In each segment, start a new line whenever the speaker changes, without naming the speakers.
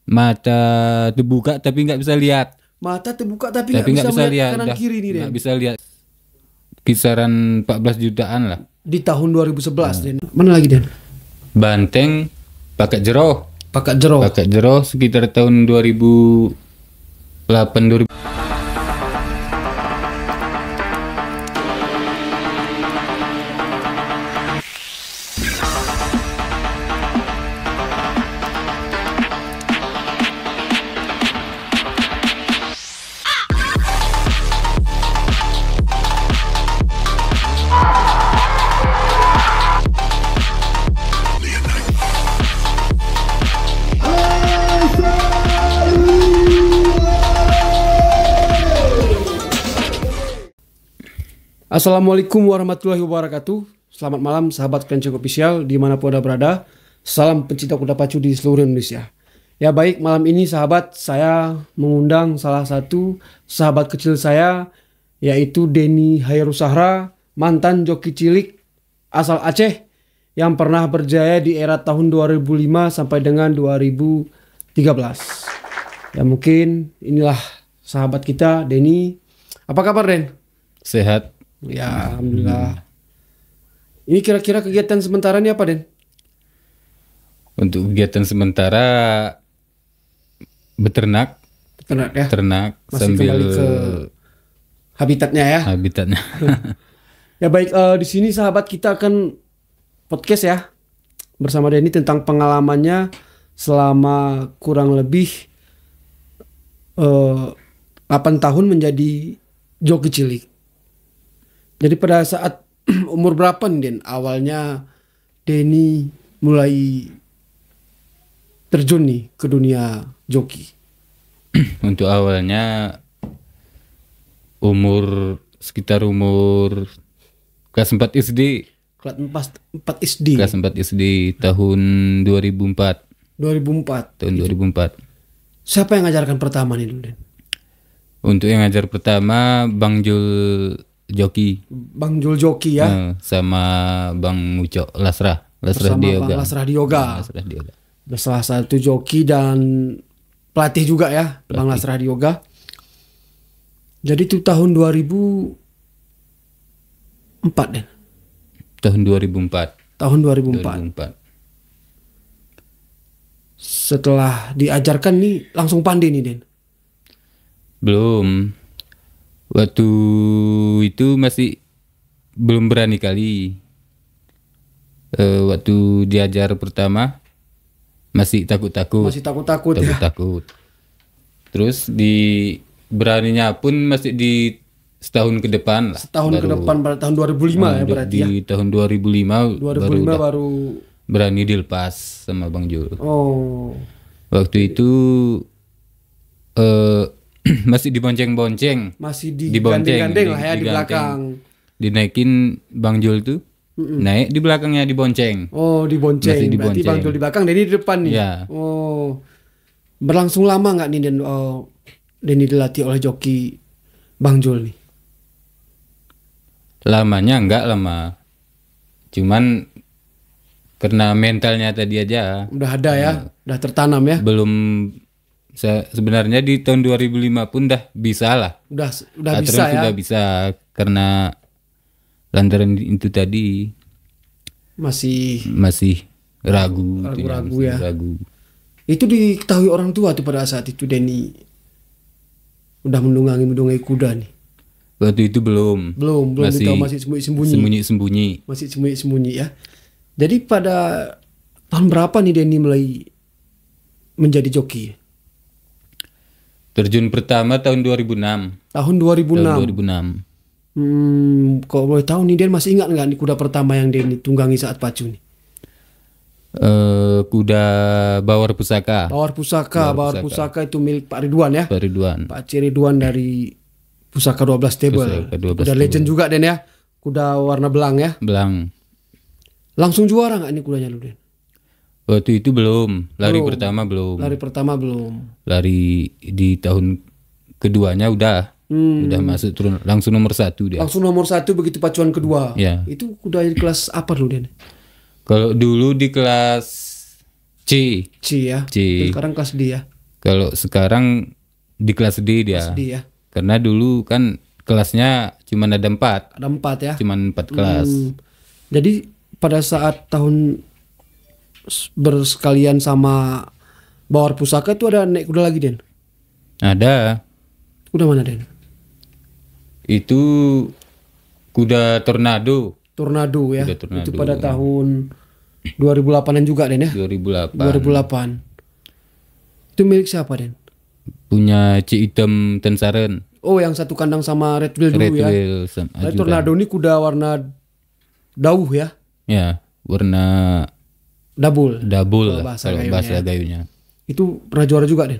Mata terbuka tapi nggak bisa lihat.
Mata terbuka tapi nggak bisa melihat kanan kiri nih Den.
Nggak bisa lihat. Kisaran 14 jutaan lah.
Di tahun 2011 Den. Mana lagi Den?
Banteng pakai jeroh.
Pakai jeroh.
Pakai jeroh sekitar tahun 2008 2000.
Assalamualaikum warahmatullahi wabarakatuh. Selamat malam sahabat Kencing Official dimanapun Anda berada. Salam pencinta kuda pacu di seluruh Indonesia. Ya baik, malam ini sahabat, saya mengundang salah satu sahabat kecil saya, yaitu Denny Hairusahra, mantan joki cilik asal Aceh yang pernah berjaya di era tahun 2005 sampai dengan 2013. Ya mungkin inilah sahabat kita Denny. Apa kabar Den?
Sehat.
Ya alhamdulillah. Ini kira-kira kegiatan sementara ini apa Den?
Untuk kegiatan sementara beternak.
Beternak ya.
Ternak
Masih
sambil
kembali ke habitatnya ya.
habitatnya.
Ya baik, di sini sahabat kita akan podcast ya bersama Denny tentang pengalamannya selama kurang lebih 8 tahun menjadi joki cilik. Jadi pada saat umur berapa nih Den awalnya Denny mulai terjun nih ke dunia joki?
Untuk awalnya sekitar umur kelas 4 SD.
Kelas 4 SD.
Kelas 4 SD tahun 2004.
2004.
Tahun 2004.
Siapa yang ngajarkan pertama nih dulu Den?
Untuk yang ngajar pertama Bang Jul Joki.
Bang Jul Joki ya.
Sama Bang Ucok Lasrah
Bersama
Dioga.
Bang Lasrah Dioga.
Lasrah Dioga.
Salah satu joki dan pelatih juga ya, pelatih. Bang Lasrah Dioga. Jadi itu tahun 2004 Den.
Tahun 2004.
Tahun 2004. Setelah diajarkan nih langsung pandai nih Den.
Belum. Waktu itu masih belum berani kali. Waktu diajar pertama masih takut-takut.
Masih takut-takut ya.
Takut-takut. Terus beraninya pun masih di setahun ke depan lah.
Setahun ke depan pada tahun 2005 ya berarti ya.
Di tahun 2005
baru
berani dilepas sama Bang Jul.
Oh.
Waktu itu masih dibonceng-bonceng.
Masih digandeng-gandeng lah ya di belakang.
Dinaikin Bang Jul tuh. Naik di belakangnya dibonceng.
Oh, dibonceng.
Masih
Berarti
dibonceng.
Bang Jul di belakang, Denny di depan nih.
Ya.
Oh. Berlangsung lama nggak nih Denny dilatih oleh joki Bang Jul nih?
Lamanya enggak lama. Cuman karena mentalnya tadi aja.
Udah ada ya, udah tertanam ya.
Belum sebenarnya di tahun 2005 pun dah bisa lah.
Udah
Aturan
bisa ya.
sudah bisa karena lantaran itu tadi
Masih
ragu
ya.
Ragu.
Itu diketahui orang tua tuh pada saat itu Denny udah mendungangi kuda nih.
Waktu itu belum
masih
sembunyi-sembunyi.
Masih sembunyi-sembunyi ya. Jadi pada tahun berapa nih Denny mulai menjadi joki?
Terjun pertama tahun 2006.
Tahun 2006.
Tahun 2006.
Kalau boleh tahu nih Den masih ingat nggak nih kuda pertama yang Denny tunggangi saat pacu nih?
Kuda Bawar Pusaka.
Bawar Pusaka itu milik Pak Ridwan ya.
Pak Ridwan.
Pak C. Ridwan dari Pusaka 12 Table. Kuda legend juga Den ya. Kuda warna belang ya.
Belang.
Langsung juara nggak nih kudanya lu Den?
Waktu itu belum. Lari pertama belum. Lari di tahun keduanya udah masuk turun langsung nomor 1 dia.
Langsung nomor 1 begitu pacuan kedua.
Ya.
Itu kuda di kelas apa lu Den?
Kalau dulu di kelas C
ya.
C.
Sekarang kelas D ya.
Kalau sekarang di kelas D dia.
Kelas D ya.
Karena dulu kan kelasnya cuma ada 4.
Ada 4 ya.
Cuma 4 kelas.
Jadi pada saat tahun bersekalian sama Bawar Pusaka itu ada naik kuda lagi, Den?
Ada.
Kuda mana, Den?
Itu kuda Tornado.
Tornado ya.
Kuda Tornado.
Itu pada tahun 2008-an juga, Den ya?
2008.
Itu milik siapa, Den?
Punya Cik Item Tensaren.
Oh, yang satu kandang sama Red Wheel dulu ya. Tornado ini kuda warna dauh ya.
Ya, warna
double
kalau bahasa gayunya.
Itu pernah juara juga, Den?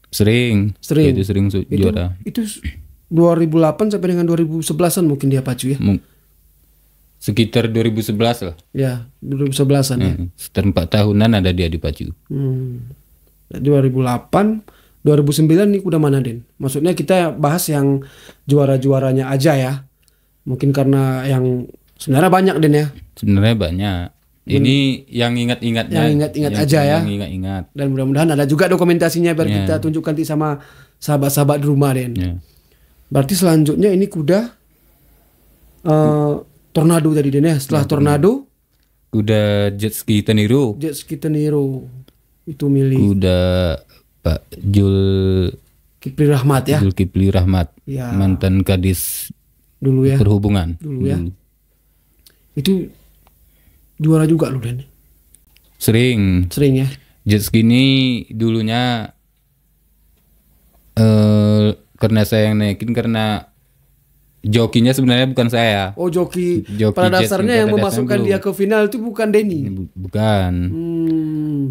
Sering. Itu sering juara.
Itu 2008 sampai dengan 2011-an mungkin dia pacu ya.
Sekitar 2011 lah.
Ya, 2011-an ya.
Sekitar 4 tahunan ada dia di pacu.
2008, 2009 nih kuda mana, Den? Maksudnya kita bahas yang juara-juaranya aja ya. Mungkin karena yang sebenarnya banyak, Den ya.
Sebenarnya banyak. Ini yang ingat-ingatnya.
Yang ingat-ingat aja ya.
Yang ingat-ingat.
Dan mudah-mudahan ada juga dokumentasinya biar kita tunjukkan sama sahabat-sahabat di rumah, Den. Berarti selanjutnya ini kuda Tornado tadi, Den ya. Setelah Tornado,
kuda Jet Ski Teniro.
Jet Ski Teniro. Itu milik
kuda Pak Jul
Kipli Rahmat ya.
Jul Kipli Rahmat.
Ya.
Mantan Kadis
dulu ya.
Perhubungan.
Dulu ya. Itu juara juga lu, Den.
Sering
ya.
Jet ski ini dulunya karena saya yang naikin karena jokinya sebenarnya bukan saya.
Oh, joki pada dasarnya yang memasukkan dia ke final itu bukan Denny.
Bukan.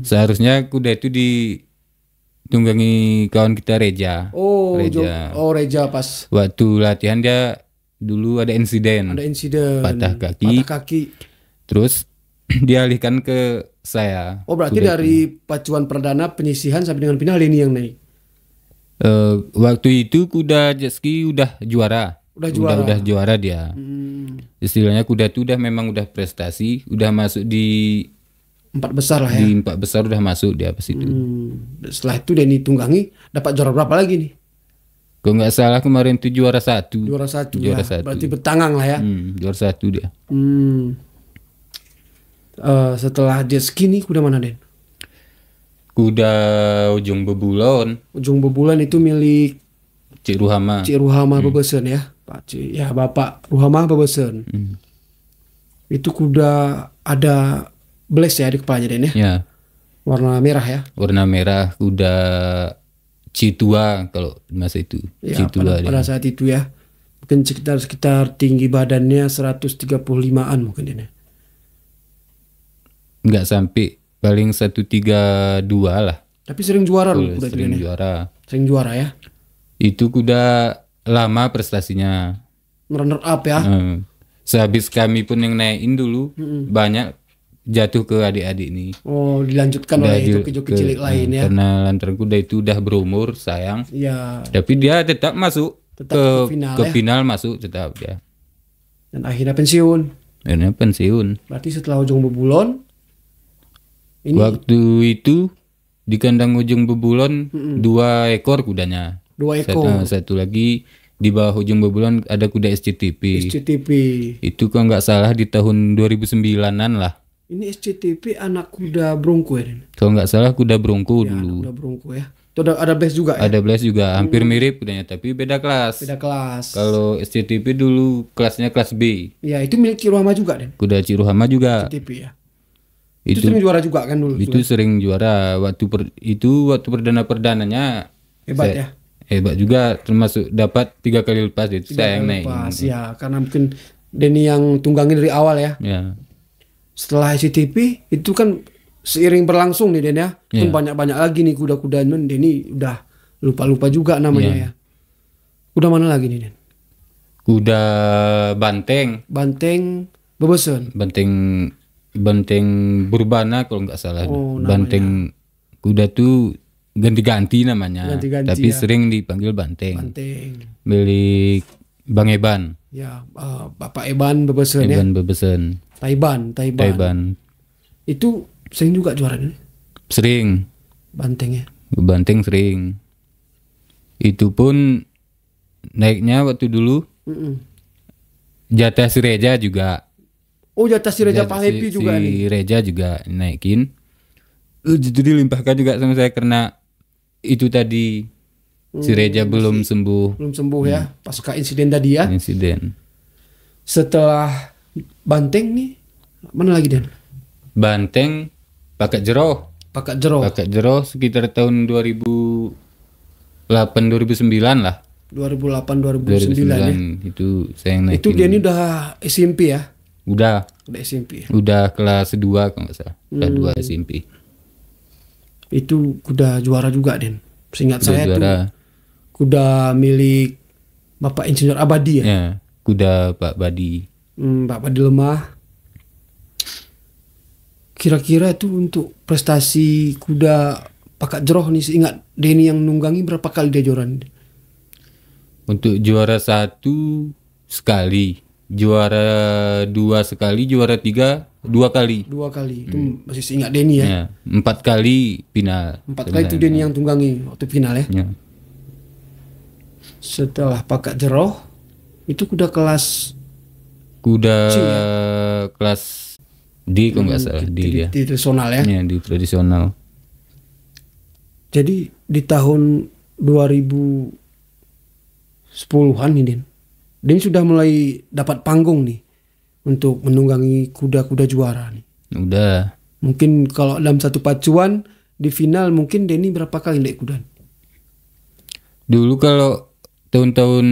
Seharusnya kuda itu ditunggangi kawan kita Reja.
Oh, Reja. Reja pas
waktu latihan dia dulu ada insiden. Patah kaki. Terus dialihkan ke saya.
Oh, berarti dari pacuan perdana penyisihan sampai dengan final ini yang naik.
Waktu itu kuda jet ski udah juara. Udah juara dia. Istilahnya kuda itu memang udah prestasi, udah masuk di
4 besar lah ya.
Di 4 besar udah masuk dia pas itu.
Setelah itu Denny tunggangi dapat juara berapa lagi nih?
Kalau nggak salah kemarin itu juara 1.
Juara 1 ya. Berarti bertangang lah ya.
Juara 1 dia.
Setelah jet ski nih kuda mana, Den?
Kuda Ujung Bebulon.
Ujung Bebulon itu milik
Cik Ruhama.
Cik Ruhama Bebesen ya. Pak Cik, ya Bapak Ruhama Bebesen. Itu kuda ada bles ya di kepalanya, Den ya.
Ya.
Warna merah ya.
Warna merah, kuda Citua kalau masa itu.
Ya, pada saat itu ya. Mungkin sekitar tinggi badannya 135-an mungkin, Den ya.
Nggak sampai, paling 132 lah.
Tapi sering juara loh kuda
sering
itu. Sering juara ya.
Itu kuda lama prestasinya.
Runner up ya.
Sehabis kami pun yang naikin dulu banyak jatuh ke adik-adik nih.
Oh, dilanjutkan oleh joki-joki cilik lain ya.
Karena lantaran kuda itu udah berumur, sayang.
Iya.
Tapi dia tetap masuk ke final masuk tetap dia.
Dan akhirnya pensiun.
Berarti
setelah Ujung Bebulon ini
waktu itu di kandang Ujung Bebulon 2 ekor kudanya.
2 ekor.
Satu lagi di bawah Ujung Bebulon ada kuda SCTP. Itu kalau nggak salah di tahun 2009-an lah.
Ini SCTP anak kuda Bronco ya?
Kalau nggak salah kuda Bronco dulu.
Kuda Bronco ya. Itu ada Blaze juga ya?
Ada Blaze juga, hampir mirip kudanya tapi beda kelas. Kalau SCTP dulu kelasnya kelas B.
Ya, itu milik Ciruhama juga, Den.
Kuda Ciruhama juga.
SCTP ya. Itu sering juara juga kan dulu?
Itu sering juara. Waktu perdana-perdananya
hebat ya?
Hebat juga, termasuk dapat 3 kali lepas itu saya yang naik.
Ya, karena mungkin Denny yang tunggangin dari awal ya.
Ya.
Setelah SCTP itu kan seiring berlangsung nih, Den ya. Kan banyak-banyak lagi nih kuda-kuda Denny udah lupa-lupa juga namanya ya. Kuda mana lagi nih, Den?
Kuda Banteng
Bebesen.
Banteng Burbana kalau nggak salah. Banteng kuda tuh ganti-ganti namanya. Tapi sering dipanggil Banteng. Milik Bang Eban.
Ya, Bapak Eban Bebesen ya.
Bebesen.
Taiban.
Itu
sering juga juara nih.
Sering.
Banteng ya.
ke Banteng sering. Itu pun naiknya waktu dulu jatah si Reja juga.
Oh, jatah si Reja Pak Happy juga nih.
Si Reja juga naikin. Itu dilimpahkan juga sama saya karena itu tadi si Reja belum sembuh.
Belum sembuh ya, pasca insiden tadi ya.
Insiden.
Setelah Banteng nih, mana lagi Dan?
Banteng, Pakat Jeroh.
Pakat Jeroh.
Pakat Jeroh sekitar tahun 2008-2009 lah.
2008-2009 ya.
Itu saya yang naikin.
Itu dia ini udah SMP ya?
Udah
SMP.
Udah kelas 2 kalau nggak salah. Udah 2 SMP.
Itu kuda juara juga Den. Seingat
Kuda
saya
juara.
tuh kuda milik Bapak Insinyur Abadi ya.
Ya, kuda Pak Badi.
Pak Badi Lemah. Kira-kira itu untuk prestasi kuda Pakat Jeroh nih, seingat Denny yang nunggangi berapa kali dia juara?
Untuk juara 1 sekali, juara 2 sekali, juara 3 2 kali.
2 kali. Itu masih seingat Denny ya.
Ya, 4 kali final.
4 kali itu Denny yang tunggangi waktu final ya.
Ya.
Setelah Pakat Jeroh itu kuda kelas
Kuda
C, ya?
kelas D kalau nggak salah D ya.
di tradisional ya.
Ya, di tradisional.
Jadi di tahun 2010-an nih Den sudah mulai dapat panggung nih untuk menunggangi kuda-kuda juara nih.
Udah.
Mungkin kalau dalam satu pacuan di final mungkin Denny berapa kali naik kuda?
Dulu kalau tahun-tahun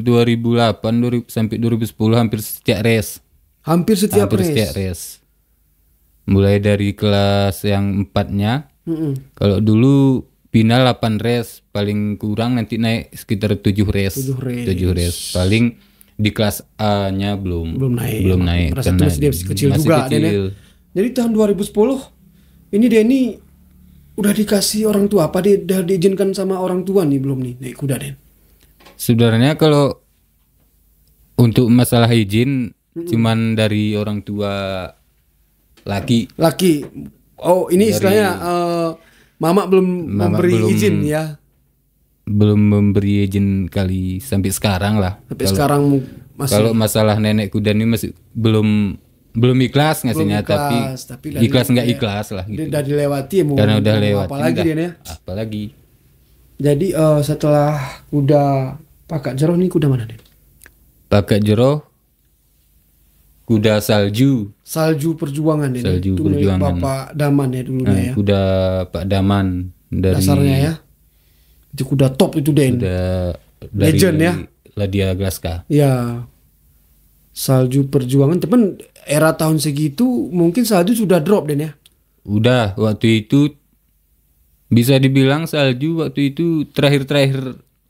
2008 sampai 2010 hampir setiap race.
Hampir setiap
Setiap race. Mulai dari kelas yang 4-nya. Kalau dulu final 8 race, paling kurang nanti naik sekitar 7 race. 7 race. Paling di kelas A-nya belum naik.
Pada saat itu masih dia kecil juga Den ya. Jadi tahun 2010 ini Denny udah dikasih orang tua apa dia udah diizinkan sama orang tua nih belum nih naik kuda Den?
Sebenarnya kalau untuk masalah izin cuman dari orang tua laki.
Oh, ini istilahnya mama belum memberi izin ya.
Belum memberi izin kali sampai sekarang lah.
Sekarang masih.
Kalau masalah nenek kuda ini masih belum ikhlas ngasihnya, tapi ikhlas nggak ikhlas lah gitu.
Udah dilewati
karena udah lewati.
Apalagi dia ya.
Apalagi.
Jadi setelah kuda Pakat Jeroh nih kuda mana Den?
Pakat Jeroh kuda salju.
Salju Perjuangan Den.
Salju
itu
Perjuangan.
Bapak Daman ya dulunya ya.
Kuda Pak Daman dari
dasarnya ya. Itu kuda top itu Den.
Kuda
Legend ya.
Ladia Glaska.
Ya. Salju Perjuangan, teman era tahun segitu mungkin salju sudah drop Den ya.
Udah waktu itu bisa dibilang salju waktu itu terakhir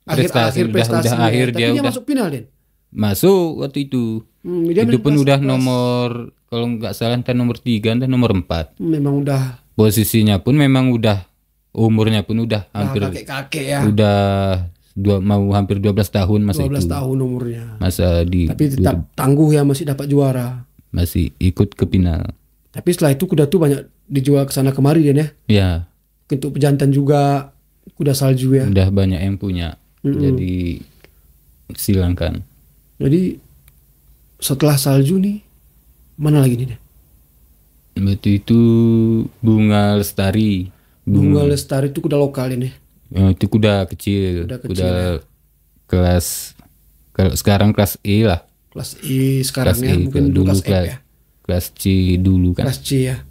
prestasi. Udah akhir
ya.
dia
Tapi
udah
masuk final Den.
Masuk waktu itu. Itu pun udah nomor, kalau nggak salah entah nomor 3 entah nomor 4.
Memang udah.
Posisinya pun memang udah, umurnya pun udah hampir
kakek-kakek ya.
Udah mau hampir 12 tahun masa
12
itu.
tahun umurnya.
Masa di.
Tapi tetap tangguh ya, masih dapat juara.
Masih ikut ke final.
Tapi setelah itu kuda tuh banyak dijual ke sana kemari Den ya.
Ya.
Untuk pejantan juga kuda salju ya.
Udah banyak yang punya. Jadi silakan.
Jadi setelah salju nih mana lagi nih?
Waktu itu Bunga Lestari.
Bunga Lestari itu kuda lokal ini.
Itu kuda kecil. Kuda kelas, kalau sekarang kelas E lah.
Kelas E sekarang ya, mungkin
dulu
kelas F ya.
Kelas C dulu kan.
Kelas C ya.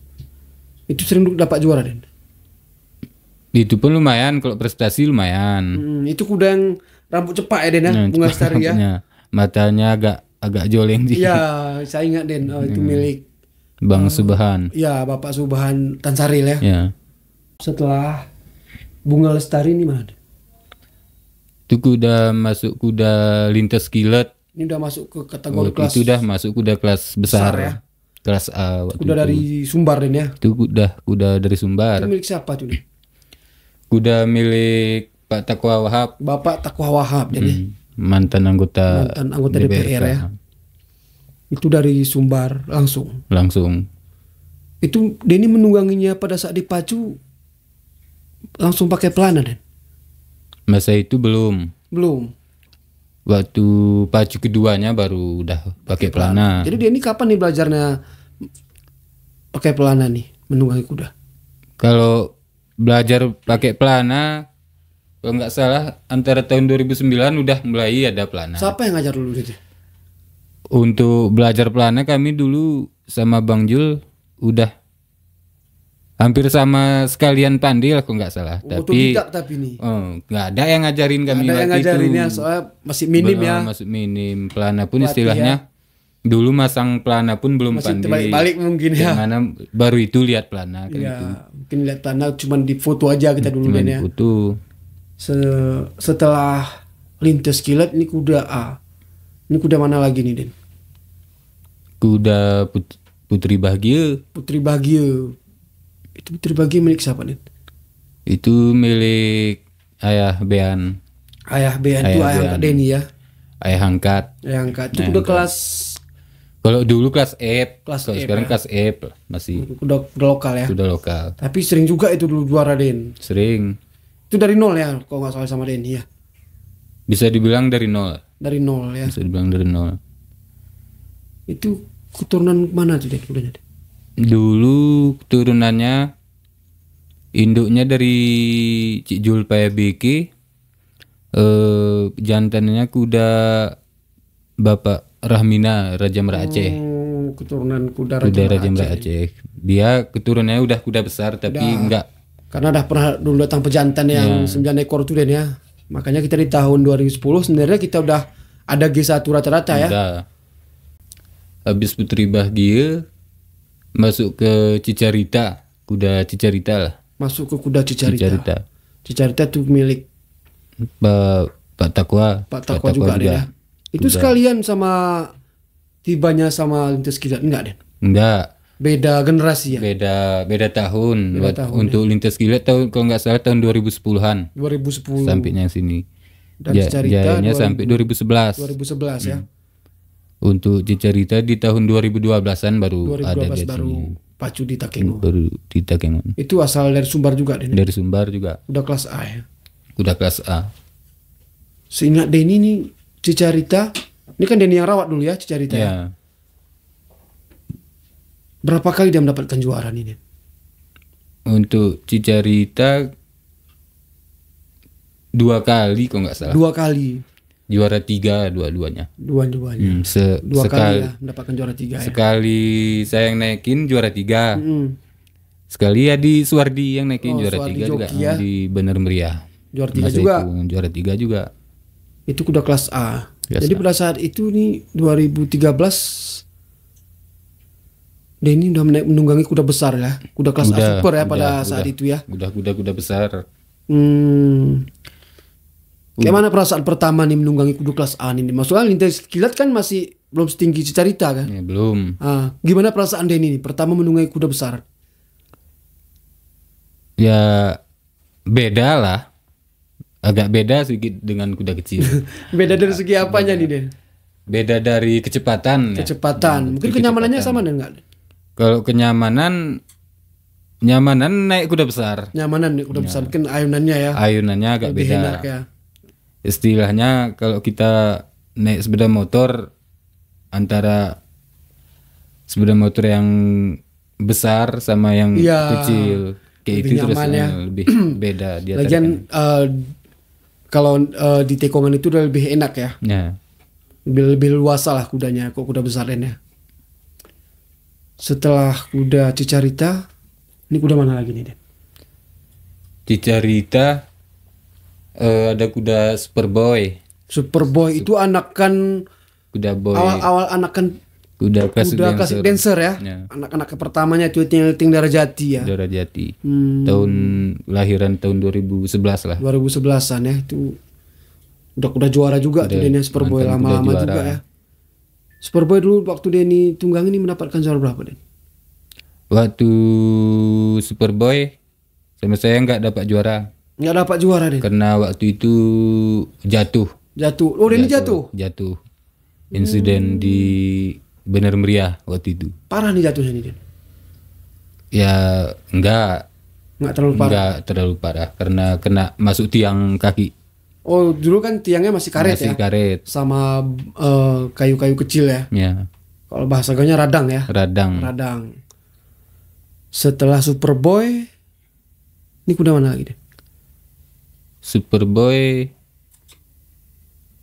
Itu sering dapat juara Den.
Itu pun lumayan, kalau prestasi lumayan.
Itu kuda yang rambut cepak ya Den ya, Bunga Lestari ya.
Matanya agak joleng sih.
Iya, saya ingat Den, itu milik
Bang Subhan.
Iya, Bapak Subhan Tansaril ya.
Ya.
Setelah Bunga Lestari ini mana?
Itu kuda masuk kuda lintas kilat.
Ini udah masuk ke kategori kelas.
Itu udah masuk kuda kelas besar ya. Kelas A.
Kuda dari Sumbar Den ya.
Itu kuda dari Sumbar.
Itu milik siapa tuh nih?
Kuda milik Pak Takwa Wahab.
Bapak Takwa Wahab jadi.
Mantan anggota
DPR ya. Itu dari Sumbar langsung.
Itu
Denny menungganginya pada saat dipacu langsung pakai pelana Den?
Masa itu belum. Waktu pacu keduanya baru udah pakai pelana.
Jadi dia ini kapan nih belajarnya pakai pelana nih menunggangi kuda?
Kalau belajar pakai pelana, kalau nggak salah antara tahun 2009 udah mulai ada pelana.
Siapa yang ngajar dulu gitu?
Untuk belajar pelana kami dulu sama Bang Jul udah hampir sama sekalian pandai lah kalau nggak salah.
Tapi nih.
Nggak ada yang ngajarin kami
waktu itu. Ada yang ngajarinnya soalnya masih minim ya.
Masih minim. Pelana pun istilahnya dulu masang pelana pun belum
masih
pandai.
balik mungkin ya.
Karena baru itu lihat pelana kan
ya,
itu.
Mungkin lihat pelana cuman di foto aja kita dulu
Cuman
ya.
Foto.
Setelah lintas kilat ini kuda A. Ini kuda mana lagi nih Den?
Kuda Putri Bahagia.
Putri Bahagia. Itu Putri Bahagia milik siapa nih?
Itu milik Ayah Bean.
Ayah Bean itu ayah angkat Denny ya.
Ayah angkat.
Itu kuda kelas.
Kalau dulu kelas F.
Kelas
Kalau
F,
sekarang
ya.
kelas F masih.
Kuda lokal ya.
Kuda lokal.
Tapi sering juga itu dulu juara Den.
Sering.
Itu dari nol ya, kalau nggak salah sama Denny ya.
Bisa dibilang dari nol.
Dari nol ya.
Bisa dibilang dari nol.
Itu keturunan mana tuh Den kudanya?
Dulu keturunannya induknya dari Cik Jul Payabeke. Jantannya kuda Bapak Rahmina Raja Merak Aceh.
Keturunan kuda
Raja Merak Aceh. Dia keturunannya udah kuda besar tapi enggak.
Karena udah pernah dulu datang pejantan yang 9 ekor tuh Den ya. Makanya kita di tahun 2010 sebenarnya kita udah ada G1 rata-rata ya.
Udah. Habis Putri Bahagia masuk ke Cicarita, kuda Cicarita lah.
Masuk ke kuda Cicarita. Cicarita tuh milik
Pak Takwa.
Pak Takwa juga ada ya. Itu sekalian sama tibanya sama lintas kilat enggak Den?
Enggak.
Beda generasi ya.
Beda tahun. Untuk
ya.
lintas kilat tahun kalau nggak salah tahun 2010-an.
2010.
Sampainya sini.
Dan Cicarita
jayanya sampai 2011.
2011 ya.
Untuk Cicarita di tahun 2012-an baru
2012
ada di
baru
sini.
pacu di Takengon.
Baru di Takengon.
Itu asal dari Sumbar juga Den.
Dari Sumbar juga.
Udah kelas A ya.
Udah kelas A.
Seingat Denny nih Cicarita, ini kan Denny yang rawat dulu ya Cicarita ya. Berapa kali dia mendapatkan juara nih Den?
Untuk Cicarita 2 kali kok nggak salah.
2 kali.
Juara 3 dua-duanya.
Dua-duanya. 2
sekali,
kali ya mendapatkan juara 3 ya.
Sekali saya yang naikin juara 3. Sekali ya di Suwardi yang naikin juara 3 juga
ya.
di Bener Meriah.
Juara 3 juga.
Juara 3 juga.
Itu kuda kelas A.
Kelas
Jadi
A.
pada saat itu nih 2013 Denny udah menunggangi kuda besar ya. Kuda kelas A super ya pada saat itu ya.
Udah kuda-kuda besar.
Kayak mana perasaan pertama nih menunggangi kuda kelas A nih? Maksudnya lintas kilat kan masih belum setinggi Cicarita kan?
Ya, belum.
Gimana perasaan Denny nih pertama menunggangi kuda besar?
Ya beda lah. Agak beda sedikit dengan kuda kecil.
Beda dari segi apanya nih Den?
Beda dari kecepatan.
Kecepatan. Mungkin kenyamanannya sama dan enggak?
Kalau nyamanan naik kuda besar.
Nyamanan nih kuda besar. Mungkin ayunannya ya.
Ayunannya agak
lebih
beda.
enak ya.
Istilahnya kalau kita naik sepeda motor antara sepeda motor yang besar sama yang kecil kayak itu terus
ya.
lebih beda dia.
Lagian kalau di tekongan itu udah lebih enak ya.
Ya.
Lebih luas lah kudanya kok kuda besar ya. Setelah kuda Cicarita, ini kuda mana lagi nih Den?
Cicarita ada kuda Superboy.
Superboy itu anakan
Kuda boy.
awal-awal anakan
Kuda
klasik dancer ya. Anak-anak pertamanya itu Ting Darajati ya.
Darajati. Tahun lahiran tahun 2011 lah.
2011-an ya itu udah juara juga tuh Denny Superboy lama-lama juga ya. Superboy dulu waktu Denny tunggang ini mendapatkan juara berapa Den?
Waktu Superboy sama saya nggak dapat juara.
Nggak dapat juara Den?
Karena waktu itu jatuh.
Oh Denny jatuh?
Jatuh. Insiden di Bener Meriah waktu itu.
Parah nih jatuhnya nih Den?
Ya enggak.
Nggak terlalu parah.
Nggak terlalu parah karena kena masuk tiang kaki.
Oh, dulu kan tiangnya masih karet
Masih
ya.
karet.
Sama kayu-kayu kecil ya.
Ya,
Kalau bahasa gawanya radang ya.
radang.
Radang. Setelah Superboy, ini kuda mana lagi deh?
Superboy.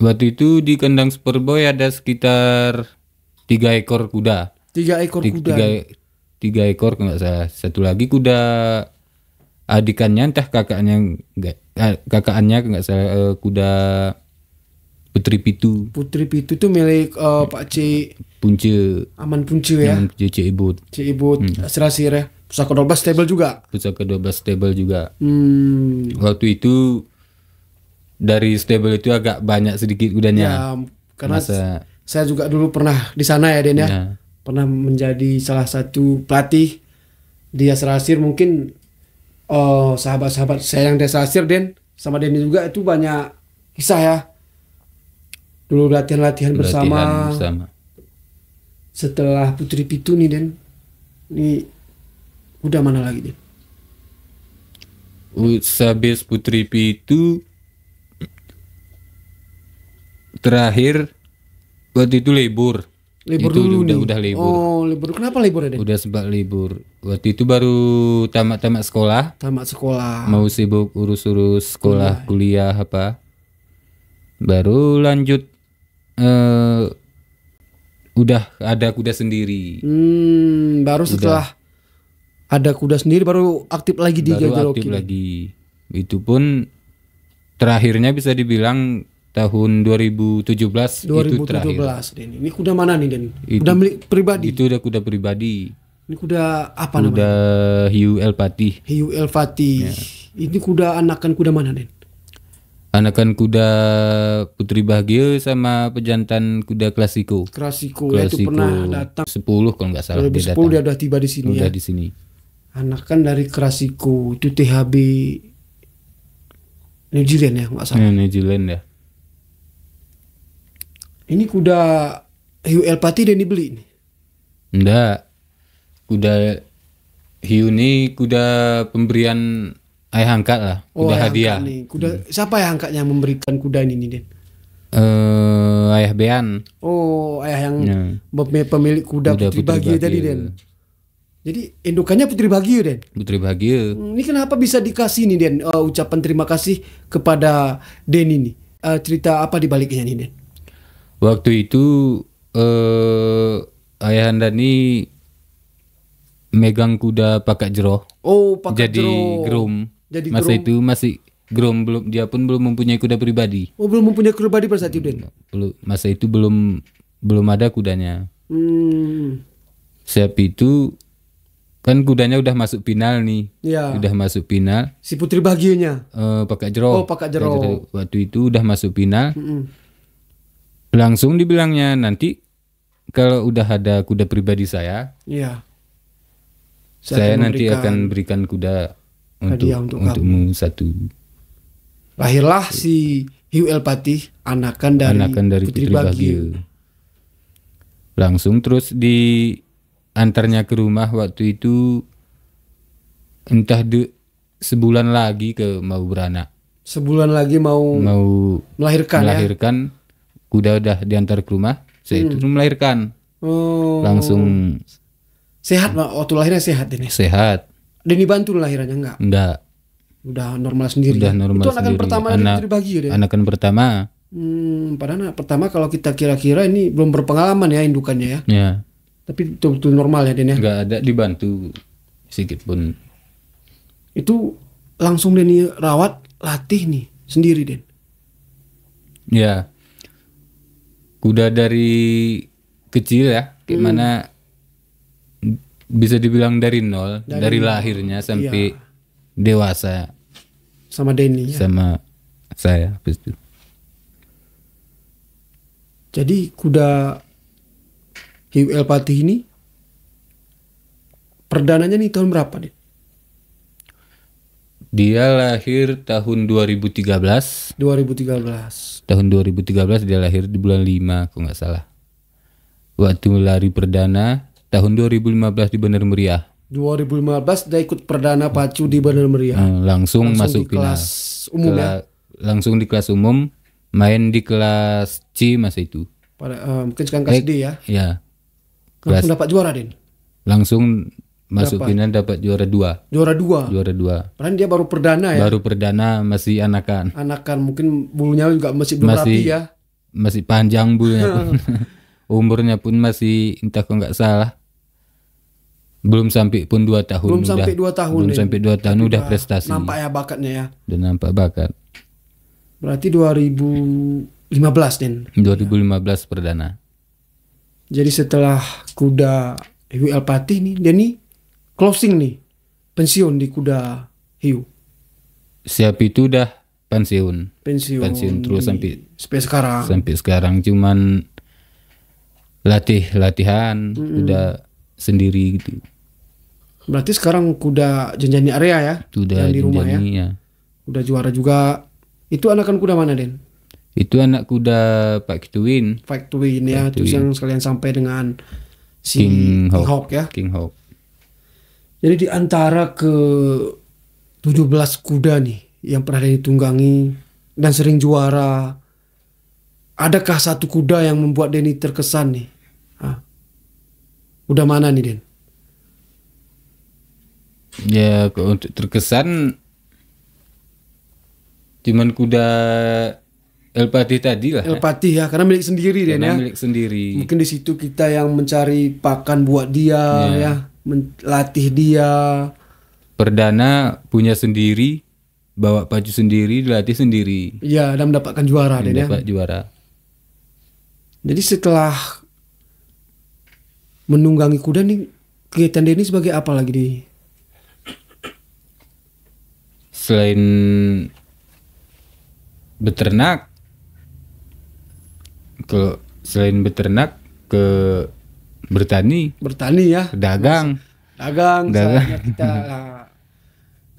Waktu itu di kandang Superboy ada sekitar 3 ekor kuda.
3 ekor kuda.
Tiga ekor kalau nggak salah. Satu lagi kuda adikannya entah kakaknya nggak salah, kuda Putri Pitu.
Putri Pitu tuh milik Pak C.
Punce.
Aman Punce ya.
Yang Cece Ibut.
C Ibut, Serasir ya. Pusaka 12 stable juga.
Pusaka 12 stable juga.
Hmm.
Waktu itu dari stable itu agak banyak sedikit kudanya.
Ya, karena saya juga dulu pernah di sana ya Den ya.
Ya.
Pernah menjadi salah satu pelatih di Serasir. Mungkin sahabat-sahabat saya yang di Serasir Den sama Denny juga itu banyak kisah ya. Dulu latihan bersama. Setelah Putri Pitu nih Den, ini udah mana lagi Den?
Habis Putri Pitu terakhir waktu itu libur.
Libur
itu
dulu
udah libur.
Oh, libur. Kenapa libur ya Den?
Udah sempat libur. Waktu itu baru tamat sekolah.
Tamat sekolah.
Mau sibuk urus-urus sekolah, kuliah apa. Baru lanjut udah ada kuda sendiri.
Baru setelah ada kuda sendiri baru aktif lagi di
Baru aktif lagi. Itu pun terakhirnya bisa dibilang tahun 2017 itu terakhir.
Den. Ini kuda mana nih Den? Kuda milik pribadi.
Itu udah kuda pribadi.
Ini kuda apa namanya?
Kuda Hiu El Fatih.
Hiu El Fatih. Ya. Ini kuda anakan kuda mana Den?
Anakan kuda Putri Bahagia sama pejantan kuda Klasiko.
Klasiko ya, itu pernah datang
10 kalau nggak salah.
2010 dia udah tiba di sini
udah
ya.
Di sini.
Anakan dari Klasiko itu THB New Zealand ya nggak salah.
New Zealand ya.
Ini kuda Hiu El Fatih dan dibeli nih?
Enggak. Kuda Hiu ini kuda pemberian ayah angkat lah. Kuda hadiah.
Kuda siapa ayah angkatnya yang memberikan kuda ini nih Den?
Ayah Bean.
Oh, ayah yang pemilik kuda Putri Bahagia tadi Den. Jadi indukannya Putri Bahagia Den.
Putri Bahagia.
Ini kenapa bisa dikasih nih Den ucapan terima kasih kepada Den ini? Cerita apa di baliknya nih Den?
Waktu itu ayahanda ini megang kuda Pakak Jeroh.
Oh, Pakak Jeroh.
Jadi groom. Masa itu masih groom, dia pun belum mempunyai kuda pribadi.
Oh, belum mempunyai kuda pribadi pada saat itu Den.
Masa itu belum ada kudanya. Siap itu kan kudanya udah masuk final nih.
Ya.
Udah masuk final.
Si Putri Bahagianya.
Pakak Jeroh.
Oh, Pakak Jeroh.
Waktu itu udah masuk final. Langsung dibilangnya nanti kalau udah ada kuda pribadi saya.
Iya.
Saya nanti akan berikan kuda untukmu satu.
Lahirlah si Hiu El Fatih, anakan dari Putri Bahagia.
Langsung terus diantarnya ke rumah waktu itu entah sebulan lagi mau beranak.
Sebulan lagi mau melahirkan.
Kuda udah diantar ke rumah, saya itu melahirkan.
Oh.
Langsung
sehat waktu lahirnya sehat ini.
Sehat.
Dan dibantu lahirannya enggak?
Enggak.
Udah normal sendiri.
Udah normal
itu anakan
sendiri.
pertama dari Putri Bahagia deh.
Anakan pertama.
Padahal anak pertama kalau kita kira-kira ini belum berpengalaman ya indukannya ya.
Ya.
Tapi betul-betul normal ya Den ya.
Enggak ada dibantu sedikit pun.
Itu langsung Denny rawat, latih nih sendiri Den.
Ya. Kuda dari kecil ya, gimana bisa dibilang dari nol, dari lahirnya sampai dewasa.
Sama Denny ya.
Sama saya habis itu.
Jadi kuda Hiu El Fatih ini perdananya nih tahun berapa nih?
Dia lahir tahun 2013.
2013.
Tahun 2013 dia lahir di bulan 5 kalau nggak salah. Waktu lari perdana tahun 2015 di Bener Meriah.
2015 dia ikut perdana pacu di Bandar Meriah.
Langsung masuk
di kelas umum ya.
Langsung di kelas umum, main di kelas C masa itu.
Mungkin sekarang kelas D ya.
Ya.
Langsung dapat juara, Den.
Langsung masuk final dapat juara 2.
Juara 2.
Juara 2.
Padahal dia baru perdana ya.
Baru perdana, masih anakan.
Mungkin bulunya juga masih belum rapi ya.
Masih panjang bulunya pun. Umurnya pun masih entah kok nggak salah. Belum sampai pun 2 tahun.
Belum sampai 2 tahun.
Belum sampai 2 tahun udah prestasi.
Nampak ya bakatnya ya.
Udah nampak bakat.
Berarti 2015, Den.
2015 perdana.
Jadi setelah kuda Hiu El Patih nih, dia nih closing nih, pensiun di kuda hiu.
Siap itu udah pensiun terus sampai
sekarang.
Sampai sekarang cuman latihan udah sendiri gitu.
Berarti sekarang kuda Jenjani area ya?
Sudah
yang di rumah ya. Udah juara juga. Itu anakan kuda mana, Den?
Itu anak kuda Fight to Win.
Fight to Win ya. Terus yang sekalian sampai dengan si
King Hawk
ya.
King Hawk.
Jadi di antara ke 17 kuda nih yang pernah ditunggangi dan sering juara, adakah satu kuda yang membuat Denny terkesan nih? Kuda mana nih, Den?
Ya, kalau untuk terkesan cuman kuda El Patih tadi lah.
El Patih ya, karena milik sendiri, Den ya.
Milik sendiri.
Mungkin di situ kita yang mencari pakan buat dia ya, melatih dia.
Perdana punya sendiri, bawa pacu sendiri, dilatih sendiri.
Iya, dan mendapatkan juara, Den ya.
Dapat juara.
Jadi setelah menunggangi kuda nih, kegiatan Denny sebagai apa lagi di?
Selain beternak, ke bertani
ya,
dagang
soalnya kita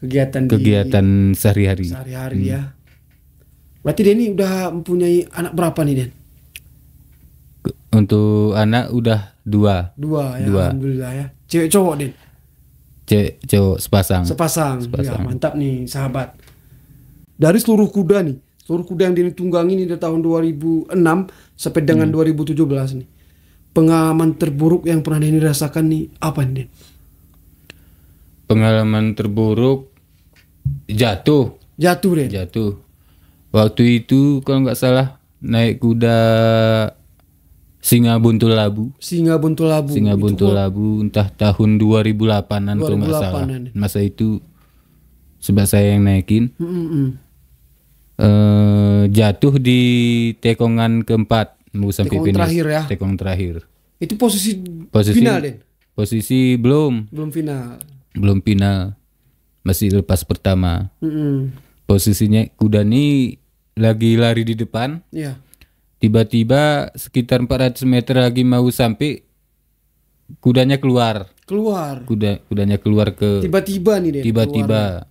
kegiatan sehari-hari
ya. Berarti Denny udah mempunyai anak berapa nih, Den?
Untuk anak udah dua
ya. Alhamdulillah ya. Cewek cowok, Den?
Cowok sepasang.
Ya, mantap nih sahabat. Dari seluruh kuda yang Denny tunggangi ini dari tahun 2006 sampai dengan 2017 nih, pengalaman terburuk yang pernah Denny rasakan nih apa nih, Den?
Pengalaman terburuk jatuh, Den. Jatuh. Waktu itu kalau nggak salah naik kuda Singa Buntul Labu, entah tahun 2008-an kalau nggak salah. Masa itu sebab saya yang naikin. Jatuh di tekongan keempat mau sampai finish.
Terakhir ya.
Tekong terakhir.
Itu posisi final, Den?
Posisi belum final. Masih lepas pertama. Posisinya kuda ini lagi lari di depan.
Iya.
Tiba-tiba sekitar 400 meter lagi mau sampai, kudanya keluar. Kudanya keluar ke
tiba-tiba nih, Den.
Tiba-tiba.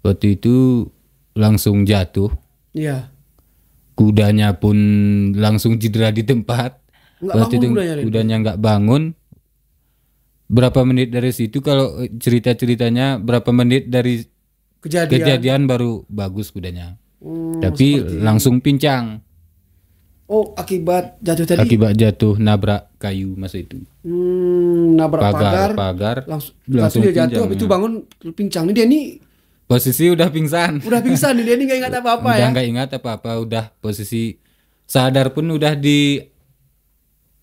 Waktu itu langsung jatuh.
Iya.
Kudanya pun langsung cedera di tempat. Waktu itu kudanya nggak bangun. Berapa menit dari situ, kalau cerita-ceritanya berapa menit dari kejadian baru bagus kudanya. Tapi langsung pincang.
Oh, akibat jatuh tadi?
Akibat jatuh nabrak kayu masa itu.
Nabrak pagar. Langsung dia jatuh, habis itu bangun pincang. Ini dia nih
posisi udah pingsan.
Nih, dia nih gak ingat apa-apa ya?
Udah gak ingat apa-apa, udah posisi sadar pun udah di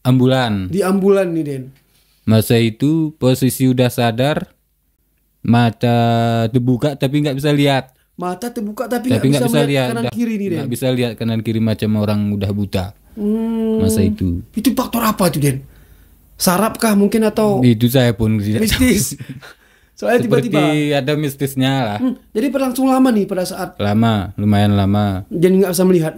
ambulan.
Di ambulan nih, Den.
Masa itu posisi udah sadar, mata terbuka tapi nggak bisa lihat.
Mata terbuka tapi nggak bisa lihat kanan kiri nih, Den.
Nggak bisa lihat kanan kiri, macam orang udah buta. Masa itu.
Itu faktor apa tuh, Den? Sarap kah mungkin atau?
Itu saya pun tidak
mistis. Soalnya tiba-tiba.
Seperti ada mistisnya lah.
Jadi berlangsung lama nih pada saat.
Lumayan lama.
Jadi nggak bisa melihat.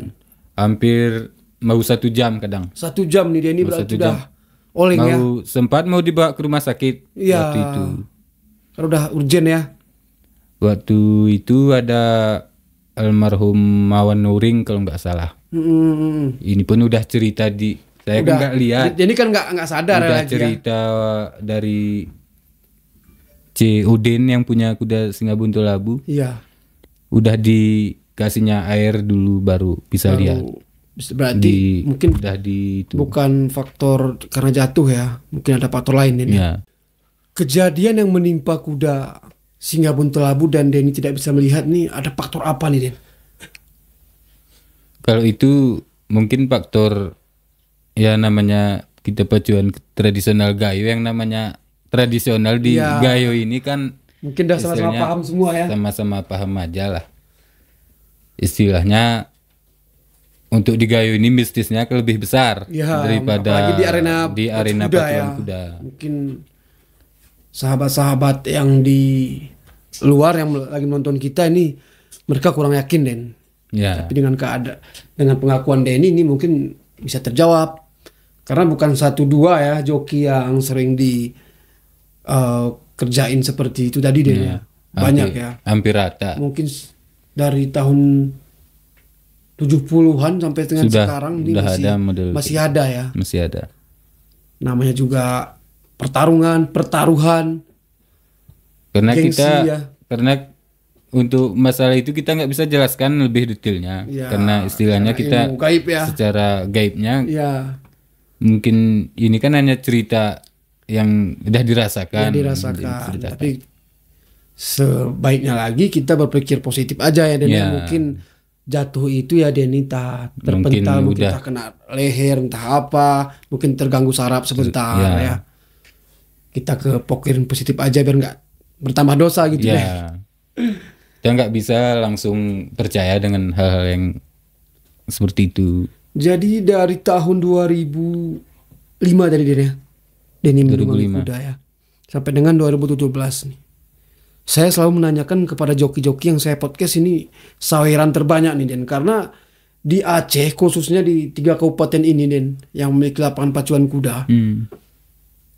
Hampir mau 1 jam kadang.
1 jam nih dia ini berarti udah oleng ya.
Sempat mau dibawa ke rumah sakit waktu itu.
Karena udah urgent ya.
Waktu itu ada almarhum Mawan Nuring kalau nggak salah. Ini pun udah cerita saya kan nggak lihat.
Jadi kan nggak sadar
udah
lagi
cerita dari C. Udin yang punya kuda singa buntul labu.
Iya.
Udah dikasihnya air dulu baru bisa lihat.
Berarti mungkin
udah itu.
Bukan faktor karena jatuh ya, mungkin ada faktor lain ini.
Ya.
Kejadian yang menimpa kuda singa buntul labu dan Denny tidak bisa melihat nih, ada faktor apa nih, Den?
Kalau itu mungkin faktor ya namanya kita pacuan tradisional Gayo, yang namanya tradisional di Gayo ini kan
mungkin udah sama-sama paham semua ya.
Sama-sama paham aja lah. Istilahnya untuk di Gayo ini mistisnya lebih besar daripada di arena pacuan kuda.
Mungkin sahabat-sahabat yang di luar yang lagi nonton kita ini mereka kurang yakin, Den.
Ya.
Tapi dengan pengakuan Denny ini mungkin bisa terjawab. Karena bukan 1-2 ya joki yang sering di kerjain seperti itu tadi, Den. Ya. Banyak ya.
Hampir rata.
Mungkin dari tahun 70-an sampai dengan sekarang ini masih ada ya.
Masih ada.
Namanya juga pertaruhan.
Karena karena untuk masalah itu kita nggak bisa jelaskan lebih detailnya ya, karena istilahnya kita
gaib ya.
Secara gaibnya
ya.
Mungkin ini kan hanya cerita yang udah dirasakan.
Tapi sebaiknya lagi kita berpikir positif aja ya, Dan. Ya. Mungkin jatuh itu ya Denny terpental, mungkin entah kena leher, entah apa, mungkin terganggu saraf sebentar ya. Kita ke pikirin positif aja biar nggak bertambah dosa gitu ya.
Kita nggak bisa langsung percaya dengan hal-hal yang seperti itu.
Jadi dari tahun 2005 tadi Denny menunggangi kuda ya, sampai dengan 2017 nih. Saya selalu menanyakan kepada joki-joki yang saya podcast ini saweran terbanyak nih, Den, karena di Aceh khususnya di 3 kabupaten ini, Den, yang memiliki lapangan pacuan kuda.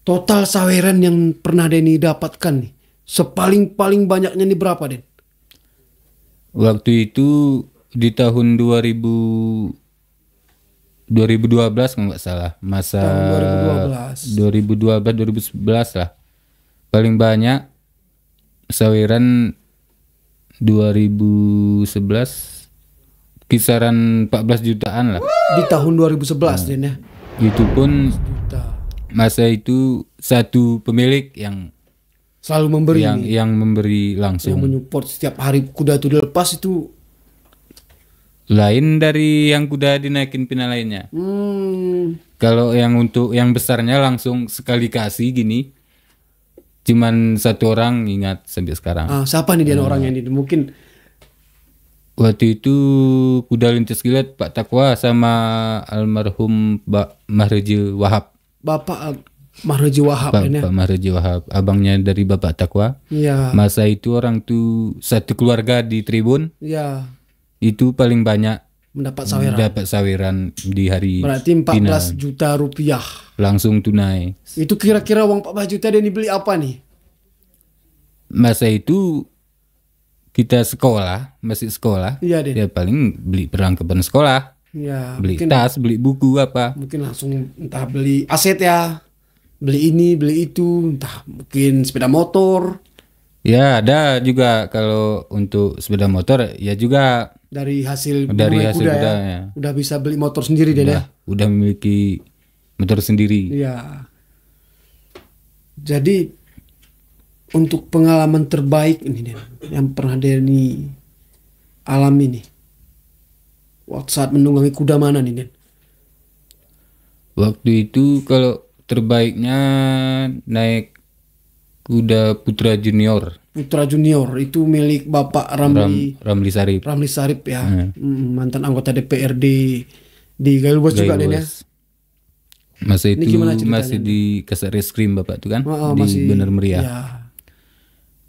Total saweran yang pernah Denny dapatkan nih, sepaling banyaknya nih berapa, Den?
Waktu itu di tahun 2012 kalau nggak salah, masa 2012 lah, paling banyak saweran 2011 kisaran 14 jutaan lah.
Di tahun 2011 Den ya.
Itu pun masa itu satu pemilik yang
selalu memberi,
yang memberi langsung,
yang menyupport setiap hari kuda itu dilepas, itu
lain dari yang kuda dinaikin pina lainnya. Kalau yang untuk yang besarnya langsung sekali kasih gini, cuman satu orang ingat sampai sekarang.
Siapa nih dia orangnya ini? Mungkin
waktu itu kuda lintas kilat Pak Takwa sama almarhum Pak Mahreji Wahab.
Bapak Mahreji Wahab.
Pak Mahreji Wahab, abangnya dari Bapak Takwa.
Iya.
Masa itu orang tuh satu keluarga di Tribun.
Iya.
Itu paling banyak
mendapat
saweran di hari.
Berarti 14 juta rupiah.
Langsung tunai.
Itu kira-kira uang 14 juta Denny beli apa nih?
Masa itu kita masih sekolah.
Iya, Den.
Ya paling beli perlengkapan sekolah.
Ya,
beli tas, beli buku apa.
Mungkin langsung entah beli aset ya. Beli ini, beli itu, entah mungkin sepeda motor.
Ya, ada juga kalau untuk sepeda motor ya juga
dari hasil
kuda
ya. Udah bisa beli motor sendiri deh ya.
Udah memiliki motor sendiri.
Iya. Jadi untuk pengalaman terbaik ini Den, yang pernah Denny alami nih, waktu saat menunggangi kuda mana nih, Den?
Waktu itu kalau terbaiknya naik kuda Putra Junior.
Putra Junior itu milik Bapak
Ramli Sarip.
Ramli Sarip ya. Mantan anggota DPRD di Galuwas juga, Den ya.
Masa itu masih di Kasar Reskrim Bapak tuh kan, di
masih,
Bener Meriah.
Ya.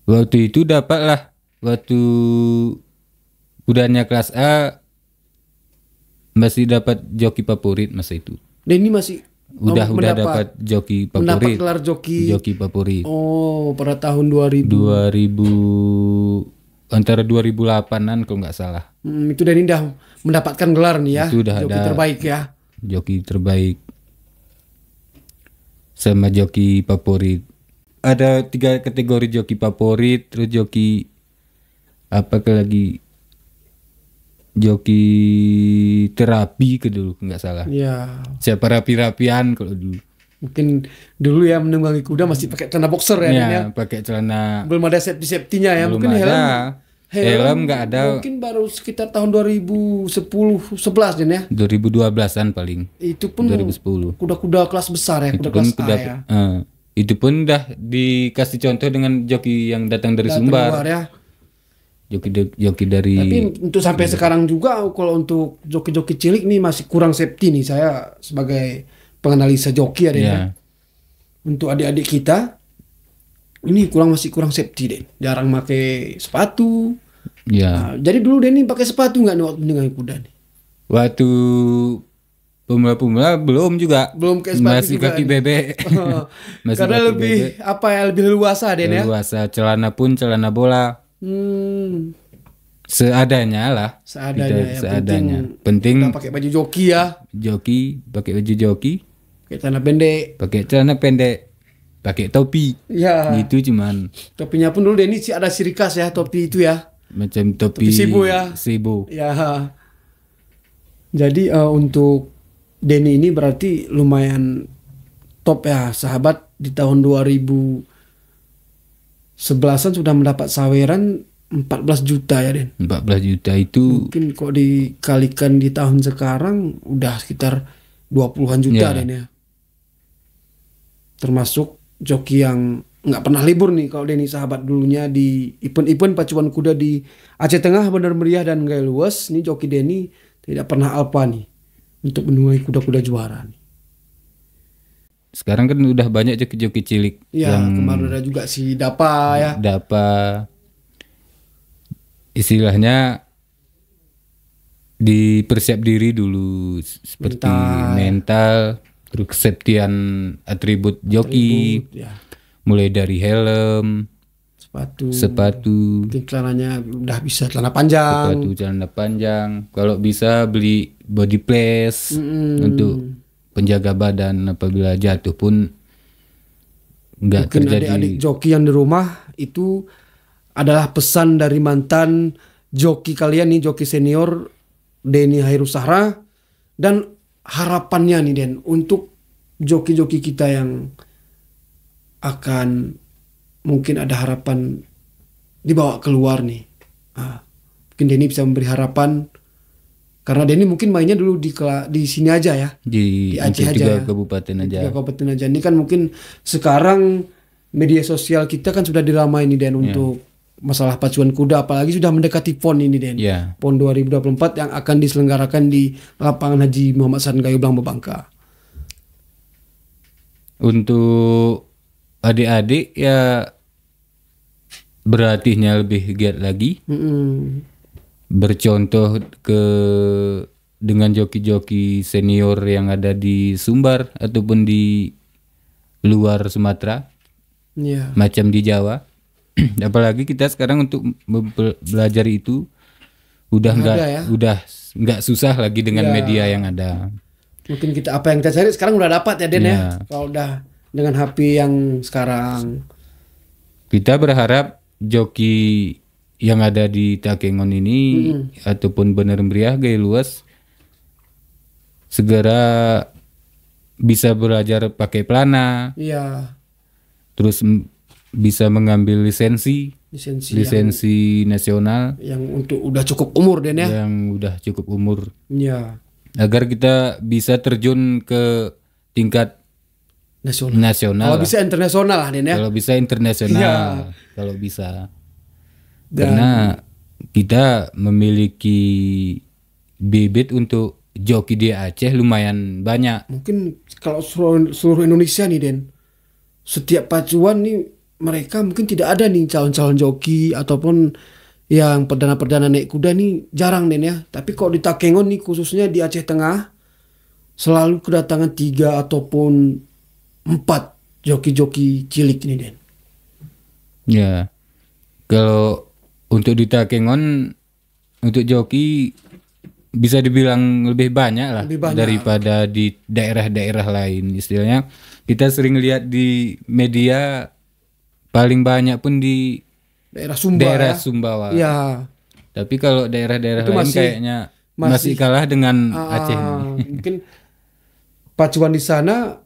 Waktu itu dapat lah, waktu kudanya kelas A masih dapat joki favorit masa itu.
Dan ini masih
udah dapat joki favorit.
Mendapat gelar joki
favorit.
Oh, pada tahun 2000
antara 2008-an kalau nggak salah.
Itu Denny udah mendapatkan gelar nih ya.
Itu udah
joki
ada
terbaik ya.
Joki terbaik sama joki favorit. ada 3 kategori joki favorit, terus joki apa lagi, joki terapi ke dulu nggak salah.
Ya.
Siapa rapi-rapian kalau dulu.
Mungkin dulu ya menunggangi kuda masih pakai celana boxer ya, Dan ya.
Pakai celana.
Belum ada safety-nya ya.
Belum
mungkin
ada. Helm nggak ada.
Mungkin baru sekitar tahun 2010-11 Dan ya.
2012-an paling.
Itu pun
2010.
Kuda-kuda kelas besar ya, kuda kelas A ya.
Itu pun udah dikasih contoh dengan joki yang datang dari Sumbar.
Luar ya.
Joki dari.
Tapi untuk sampai sekarang juga kalau untuk joki-joki cilik nih masih kurang safety nih, saya sebagai penganalisa joki ya, Den. Ya. Untuk adik-adik kita ini masih kurang safety, Den. Jarang pakai sepatu.
Ya.
Nah, jadi dulu Den ini pakai sepatu nggak nih waktu menunggangi kuda nih?
Waktu pemula-pemula belum juga.
Belum kayak sepatu
masih
juga,
kaki bebek.
Masih karena lebih bebek. Lebih leluasa, Den ya.
Leluasa, celana pun celana bola. Seadanya lah. Seadanya. Penting
pakai baju joki ya.
Pakai baju joki.
Pakai celana pendek.
Pakai topi.
Ya.
Itu cuman.
Topinya pun dulu ini ada ciri khas ya, topi itu ya.
Macam topi
Sibo ya.
Sibo.
Ya. Jadi untuk Denny ini berarti lumayan top ya, sahabat. Di tahun 2011-an sudah mendapat saweran 14 juta ya, Den.
14 juta itu
mungkin kok dikalikan di tahun sekarang udah sekitar 20-an juta, Den ya. Termasuk joki yang nggak pernah libur nih kalau Denny sahabat, dulunya di event-event pacuan kuda di Aceh Tengah, Bandar Meriah dan Gaya Luas. Ini joki Denny tidak pernah alpa nih untuk menunggangi kuda-kuda juara nih.
Sekarang kan udah banyak joki-joki cilik.
Ya, kemarin ada juga si Dapa ya.
Dapa. Istilahnya dipersiap diri dulu seperti mental, terus kesetiaan atribut joki, ya. Mulai dari helm, sepatu,
mungkin celananya udah bisa celana panjang.
Kalau bisa beli body place untuk penjaga badan apabila jatuh pun nggak terjadi.
Adik-adik joki yang di rumah itu adalah pesan dari mantan joki kalian nih, joki senior Denny Hairul Sahra, dan harapannya nih, Den, untuk joki-joki kita yang akan mungkin ada harapan dibawa keluar nih. Mungkin Denny bisa memberi harapan, karena Denny mungkin mainnya dulu di sini aja ya,
di Aceh aja, kabupaten aja.
Ini kan mungkin sekarang media sosial kita kan sudah diramai nih, Den, untuk masalah pacuan kuda, apalagi sudah mendekati PON ini, Den. PON 2024 yang akan diselenggarakan di lapangan Haji Muhammad Hasan Gayo Blang Bangka.
Untuk adik-adik ya berlatihnya lebih giat lagi. Bercontoh dengan joki-joki senior yang ada di Sumbar ataupun di luar Sumatera. Macam di Jawa. Apalagi kita sekarang untuk belajar itu udah nggak susah lagi dengan media yang ada.
Mungkin apa yang kita cari sekarang udah dapat ya, Den ya. Kalau udah dengan HP yang sekarang.
Kita berharap joki yang ada di Takengon ini ataupun Bandar Meriah Gaya Luas segera bisa belajar pakai pelana. Terus bisa mengambil lisensi nasional
yang untuk udah cukup umur, Den ya.
Yang udah cukup umur. Agar kita bisa terjun ke tingkat nasional.
Kalau bisa internasional lah, Den ya.
Kalau bisa internasional. Kalau bisa. Karena kita memiliki bibit untuk joki di Aceh lumayan banyak.
Mungkin kalau seluruh Indonesia nih, Den, setiap pacuan nih mereka mungkin tidak ada nih calon-calon joki ataupun yang perdana-perdana naik kuda nih jarang, Den ya. Tapi kalau di Takengon nih khususnya di Aceh Tengah selalu kedatangan 3 ataupun 4 joki-joki cilik nih, Den.
Ya. Kalau untuk di Takengon untuk joki bisa dibilang lebih banyak lah daripada di daerah-daerah lain. Istilahnya kita sering lihat di media paling banyak pun di
daerah Sumba
daerah
ya.
Sumbawa.
Ya.
Tapi kalau daerah-daerah
Itu
lain
masih-
kayaknya masih kalah dengan Aceh nih.
Mungkin pacuan di sana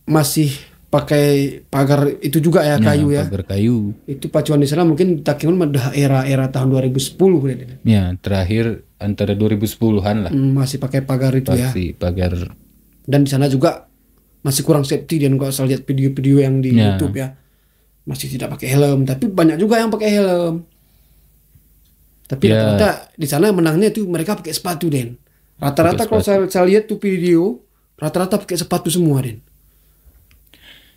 masih pakai pagar itu juga ya, kayu ya.
Pagar kayu.
Itu pacuan di sana mungkin takimun udah era tahun 2010 Den.
Ya, terakhir antara 2010-an lah.
Masih pakai pagar itu ya.
Pasti pagar.
Dan di sana juga masih kurang safety, dan kalau saya lihat video-video yang di YouTube ya, masih tidak pakai helm. Tapi banyak juga yang pakai helm. Tapi rata-rata di sana menangnya tuh mereka pakai sepatu Den. Rata-rata kalau saya lihat tuh video, rata-rata pakai sepatu semua Den.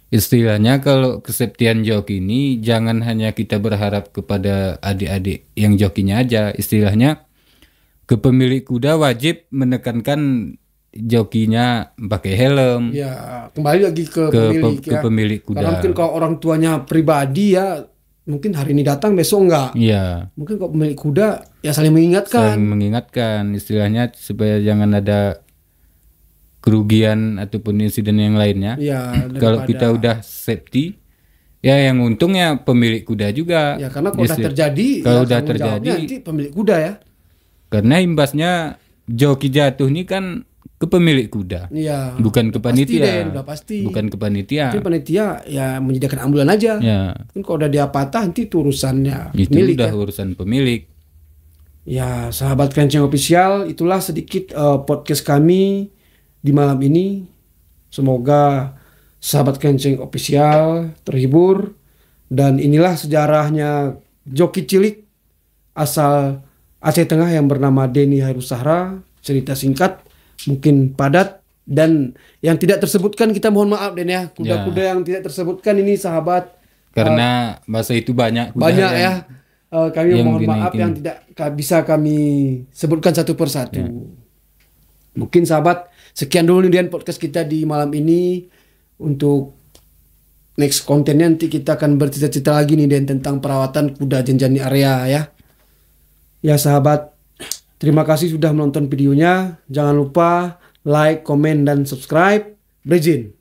Istilahnya kalau keseptian joki ini jangan hanya kita berharap kepada adik-adik yang jokinya aja. Istilahnya ke pemilik kuda wajib menekankan jokinya pakai helm.
Ya, kembali lagi ke
pemilik kuda.
Karena mungkin kalau orang tuanya pribadi ya, mungkin hari ini datang besok enggak.
Iya.
Mungkin kalau pemilik kuda ya saling mengingatkan.
Saling mengingatkan, istilahnya supaya jangan ada kerugian ataupun insiden yang lainnya.
Ya,
kalau kita udah safety, ya yang untungnya pemilik kuda juga.
Ya, karena kalau udah terjadi,
kalau
ya
udah terjadi
nanti pemilik kuda ya.
Karena imbasnya joki jatuh ini kan ke pemilik kuda.
Iya.
Bukan ke panitia.
Udah pasti.
Bukan ke panitia.
Mungkin panitia ya menyediakan ambulan aja.
Ya.
Kan kalau udah dia patah nanti itu urusannya
Itu
milik
udah
ya.
urusan pemilik.
Ya, sahabat Kencing Official, itulah sedikit podcast kami di malam ini. Semoga sahabat Kencing Official terhibur, dan inilah sejarahnya joki cilik asal Aceh Tengah yang bernama Denny Hairus Sahra. Cerita singkat, mungkin padat, dan yang tidak tersebutkan kita mohon maaf Den ya. Kuda-kuda yang tidak tersebutkan ini sahabat,
karena masa itu banyak kuda
banyak ya. Kami mohon maaf
dinaikin.
yang tidak bisa kami sebutkan satu persatu. Mungkin sahabat, sekian dulu nih Den podcast kita di malam ini. Untuk next kontennya nanti kita akan bercerita lagi nih Den tentang perawatan kuda Jenjani area ya. Ya sahabat, terima kasih sudah menonton videonya. Jangan lupa like, komen, dan subscribe. Brejin.